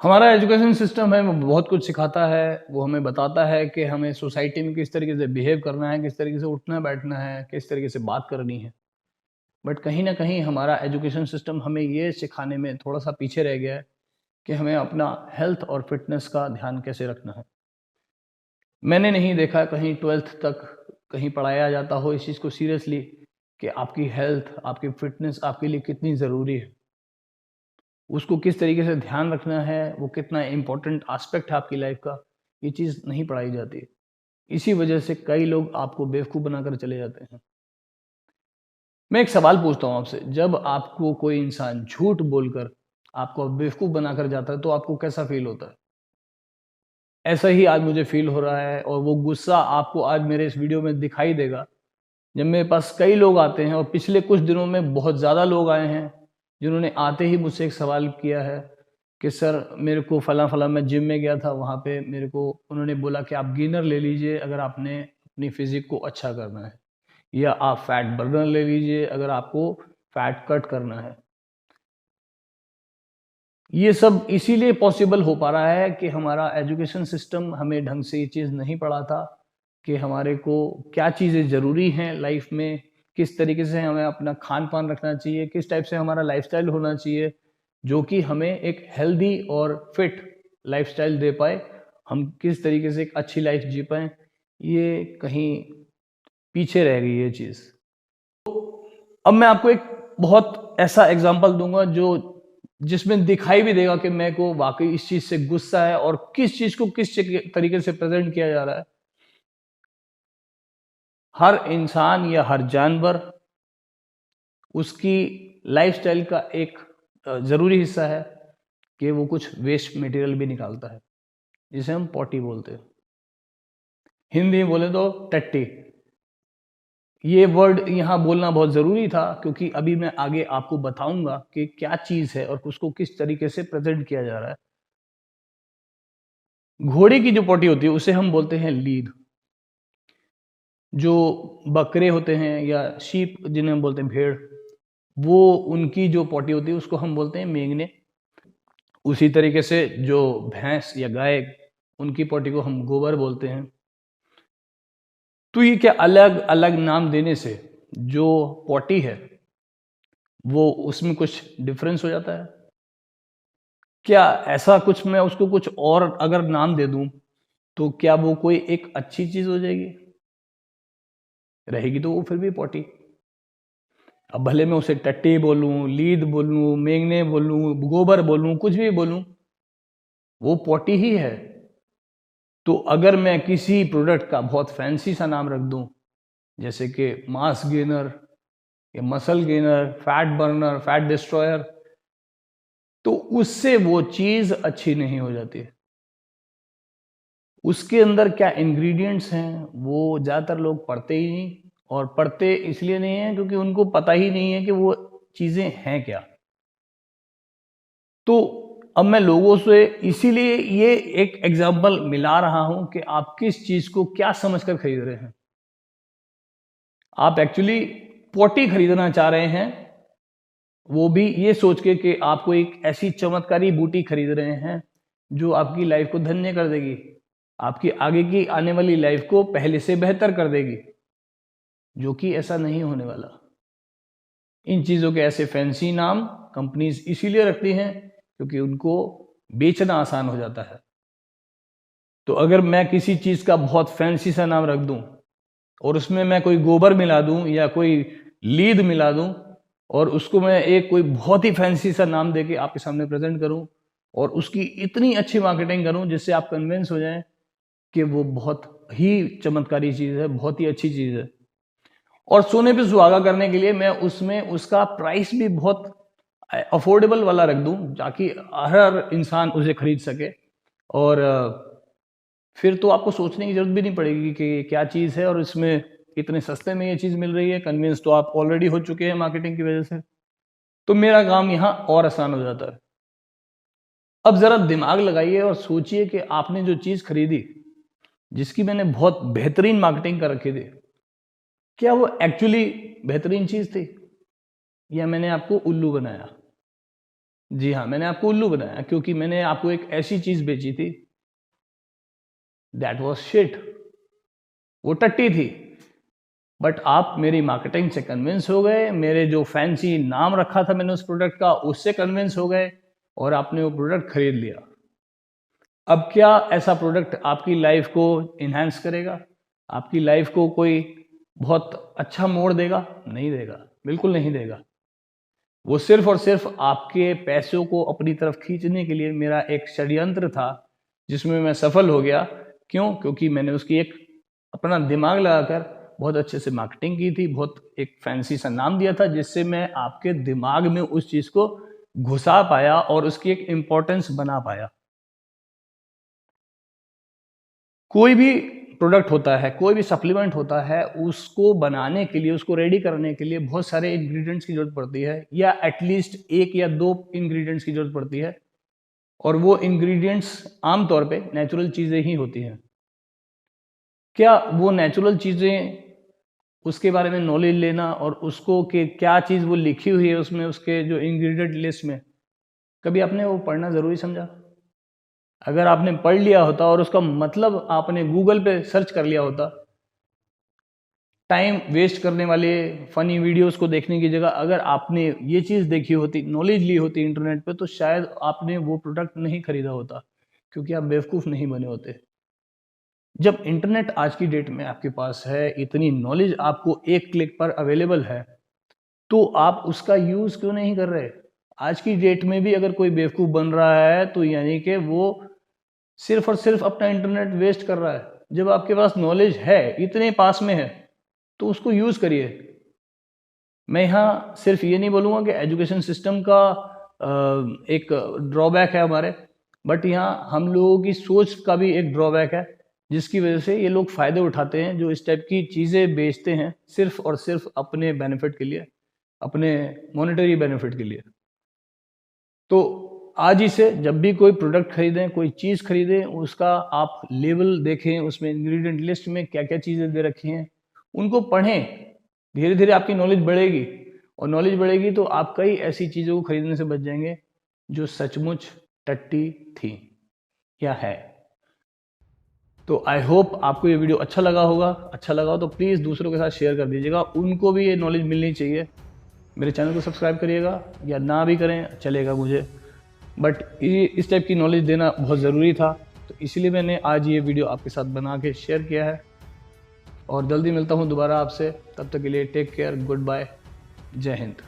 हमारा education system है वो बहुत कुछ सिखाता है। वो हमें बताता है कि हमें सोसाइटी में किस तरीके से बिहेव करना है, किस तरीके से उठना बैठना है, किस तरीके से बात करनी है। बट कहीं ना कहीं हमारा एजुकेशन सिस्टम हमें ये सिखाने में थोड़ा सा पीछे रह गया है कि हमें अपना हेल्थ और फिटनेस का ध्यान कैसे रखना है। मैंने नहीं देखा कहीं 12th तक कहीं पढ़ाया जाता हो इस चीज़ को सीरियसली कि आपकी हेल्थ, आपकी फिटनेस आपके लिए कितनी ज़रूरी है, उसको किस तरीके से ध्यान रखना है, वो कितना इम्पोर्टेंट एस्पेक्ट है आपकी लाइफ का, ये चीज़ नहीं पढ़ाई जाती। इसी वजह से कई लोग आपको बेवकूफ़ बनाकर चले जाते हैं। मैं एक सवाल पूछता हूँ आपसे, जब आपको कोई इंसान झूठ बोलकर आपको बेवकूफ़ बनाकर जाता है, तो आपको कैसा फ़ील होता है? ऐसा ही आज मुझे फ़ील हो रहा है और वो गुस्सा आपको आज मेरे इस वीडियो में दिखाई देगा। जब मेरे पास कई लोग आते हैं और पिछले कुछ दिनों में बहुत ज़्यादा लोग आए हैं, जिन्होंने आते ही मुझसे एक सवाल किया है कि सर मेरे को फलाँ-फलाँ मैं जिम में गया था, वहाँ पे मेरे को उन्होंने बोला कि आप गेनर ले लीजिए अगर आपने अपनी फ़िज़िक को अच्छा करना है, या आप फैट बर्नर ले लीजिए अगर आपको फैट कट करना है। ये सब इसीलिए पॉसिबल हो पा रहा है कि हमारा एजुकेशन सिस्टम हमें ढंग से ये चीज़ नहीं पढ़ाता कि हमारे को क्या चीज़ें ज़रूरी हैं लाइफ में, किस तरीके से हमें अपना खान-पान रखना चाहिए, किस टाइप से हमारा लाइफ़स्टाइल होना चाहिए, जो कि हमें एक हेल्दी और फिट लाइफ़स्टाइल दे पाए। हम किस तरीके से एक अच्छी लाइफ़ जी पाएँ, ये कहीं पीछे रह गई ये चीज़। अब मैं आपको एक बहुत ऐसा एग्जांपल दूंगा जो जिसमें दिखाई भी देगा कि मेरे को वाकई इस चीज से गुस्सा है और किस चीज को किस तरीके से प्रेजेंट किया जा रहा है। हर इंसान या हर जानवर उसकी लाइफस्टाइल का एक जरूरी हिस्सा है कि वो कुछ वेस्ट मटेरियल भी निकालता है, जिसे हम पॉटी बोलते हैं। हिंदी में बोले तो टट्टी। ये वर्ड यहाँ बोलना बहुत ज़रूरी था क्योंकि अभी मैं आगे आपको बताऊंगा कि क्या चीज़ है और उसको किस तरीके से प्रेजेंट किया जा रहा है। घोड़े की जो पॉटी होती है उसे हम बोलते हैं लीद। जो बकरे होते हैं या शीप जिन्हें हम बोलते हैं भेड़, वो उनकी जो पॉटी होती है उसको हम बोलते हैं मेंगने। उसी तरीके से जो भैंस या गाय, उनकी पॉटी को हम गोबर बोलते हैं। तो ये क्या अलग अलग नाम देने से जो पॉटी है वो उसमें कुछ डिफरेंस हो जाता है? क्या ऐसा कुछ मैं उसको कुछ और अगर नाम दे दूं तो क्या वो कोई एक अच्छी चीज हो जाएगी? रहेगी तो वो फिर भी पॉटी। अब भले मैं उसे टट्टी बोलूं, लीद बोलूं, मेंगने बोलूं, गोबर बोलूं, कुछ भी बोलूं, वो पॉटी ही है। तो अगर मैं किसी प्रोडक्ट का बहुत फैंसी सा नाम रख दूं, जैसे कि मास गेनर या muscle gainer, fat burner, fat destroyer, तो उससे वो चीज अच्छी नहीं हो जाती। उसके अंदर क्या इंग्रेडिएंट्स हैं वो ज़्यादातर लोग पढ़ते ही नहीं, और पढ़ते इसलिए नहीं है क्योंकि उनको पता ही नहीं है कि वो चीज़ें हैं क्या। तो अब मैं लोगों से इसीलिए ये एक एग्जाम्पल मिला रहा हूं कि आप किस चीज़ को क्या समझकर खरीद रहे हैं। आप एक्चुअली पॉटी खरीदना चाह रहे हैं, वो भी ये सोच के कि आपको एक ऐसी चमत्कारी बूटी खरीद रहे हैं जो आपकी लाइफ को धन्य कर देगी, आपकी आगे की आने वाली लाइफ को पहले से बेहतर कर देगी, जो कि ऐसा नहीं होने वाला। इन चीज़ों के ऐसे फैंसी नाम कंपनीज इसीलिए रखती हैं क्योंकि उनको बेचना आसान हो जाता है। तो अगर मैं किसी चीज़ का बहुत फैंसी सा नाम रख दूं और उसमें मैं कोई गोबर मिला दूं या कोई लीद मिला दूं और उसको मैं एक कोई बहुत ही फैंसी सा नाम देके आपके सामने प्रेजेंट करूं और उसकी इतनी अच्छी मार्केटिंग करूं जिससे आप कन्विंस हो जाएं कि वो बहुत ही चमत्कारी चीज़ है, बहुत ही अच्छी चीज़ है, और सोने पे सुहागा करने के लिए मैं उसमें उसका प्राइस भी बहुत अफोर्डेबल वाला रख दूं ताकि हर इंसान उसे खरीद सके। और फिर तो आपको सोचने की जरूरत भी नहीं पड़ेगी कि ये क्या चीज़ है और इसमें इतने सस्ते में ये चीज़ मिल रही है। कन्विंस तो आप ऑलरेडी हो चुके हैं मार्केटिंग की वजह से। तो मेरा काम यहाँ और आसान हो जाता है। अब जरा दिमाग लगाइए और सोचिए कि आपने जो चीज़ खरीदी, जिसकी मैंने बहुत बेहतरीन मार्केटिंग कर रखी थी, क्या वो एक्चुअली बेहतरीन चीज़ थी या मैंने आपको उल्लू बनाया? जी हाँ, मैंने आपको उल्लू बनाया क्योंकि मैंने आपको एक ऐसी चीज बेची थी दैट वाज शिट, वो टट्टी थी। बट आप मेरी मार्केटिंग से कन्विंस हो गए, मेरे जो फैंसी नाम रखा था मैंने उस प्रोडक्ट का उससे कन्विंस हो गए और आपने वो प्रोडक्ट खरीद लिया। अब क्या ऐसा प्रोडक्ट आपकी लाइफ को इन्हांस करेगा, आपकी लाइफ को कोई बहुत अच्छा मोड़ देगा? नहीं देगा, बिल्कुल नहीं देगा। वो सिर्फ और सिर्फ आपके पैसों को अपनी तरफ खींचने के लिए मेरा एक षड्यंत्र था, जिसमें मैं सफल हो गया। क्यों? क्योंकि मैंने उसकी एक अपना दिमाग लगाकर बहुत अच्छे से मार्केटिंग की थी, बहुत एक फैंसी सा नाम दिया था, जिससे मैं आपके दिमाग में उस चीज को घुसा पाया और उसकी एक इंपॉर्टेंस बना पाया। कोई भी प्रोडक्ट होता है, कोई भी सप्लीमेंट होता है, उसको बनाने के लिए, उसको रेडी करने के लिए बहुत सारे इंग्रेडिएंट्स की जरूरत पड़ती है, या एटलीस्ट एक या दो इंग्रेडिएंट्स की जरूरत पड़ती है। और वो इंग्रेडिएंट्स आमतौर पे नेचुरल चीजें ही होती हैं। क्या वो नेचुरल चीजें, उसके बारे में नॉलेज लेना और उसको कि क्या चीज़ वो लिखी हुई है उसमें, उसके जो इंग्रेडिएंट लिस्ट में, कभी आपने वो पढ़ना ज़रूरी समझा? अगर आपने पढ़ लिया होता और उसका मतलब आपने गूगल पे सर्च कर लिया होता, टाइम वेस्ट करने वाले फनी वीडियोस को देखने की जगह अगर आपने ये चीज़ देखी होती, नॉलेज ली होती इंटरनेट पे, तो शायद आपने वो प्रोडक्ट नहीं खरीदा होता, क्योंकि आप बेवकूफ़ नहीं बने होते। जब इंटरनेट आज की डेट में आपके पास है, इतनी नॉलेज आपको एक क्लिक पर अवेलेबल है, तो आप उसका यूज क्यों नहीं कर रहे? आज की डेट में भी अगर कोई बेवकूफ बन रहा है तो यानी कि वो सिर्फ और सिर्फ अपना इंटरनेट वेस्ट कर रहा है। जब आपके पास नॉलेज है, इतने पास में है, तो उसको यूज करिए। मैं यहाँ सिर्फ ये नहीं बोलूँगा कि एजुकेशन सिस्टम का एक ड्रॉबैक है हमारे, बट यहाँ हम लोगों की सोच का भी एक ड्रॉबैक है, जिसकी वजह से ये लोग फायदे उठाते हैं, जो इस टाइप की चीज़ें बेचते हैं सिर्फ और सिर्फ अपने बेनिफिट के लिए, अपने मॉनेटरी बेनिफिट के लिए। तो आज ही से जब भी कोई प्रोडक्ट खरीदें, कोई चीज़ खरीदें, उसका आप लेवल देखें, उसमें इंग्रेडिएंट लिस्ट में क्या क्या चीज़ें दे रखी हैं, उनको पढ़ें। धीरे धीरे आपकी नॉलेज बढ़ेगी, और नॉलेज बढ़ेगी तो आप कई ऐसी चीज़ों को खरीदने से बच जाएंगे जो सचमुच टट्टी थी या है। तो आई होप आपको ये वीडियो अच्छा लगा होगा। अच्छा लगा हो तो प्लीज़ दूसरों के साथ शेयर कर दीजिएगा, उनको भी ये नॉलेज मिलनी चाहिए। मेरे चैनल को सब्सक्राइब करिएगा, या ना भी करें चलेगा मुझे, बट इस टाइप की नॉलेज देना बहुत ज़रूरी था, तो इसीलिए मैंने आज ये वीडियो आपके साथ बना के शेयर किया है। और जल्दी मिलता हूँ दोबारा आपसे, तब तक के लिए टेक केयर, गुड बाय, जय हिंद।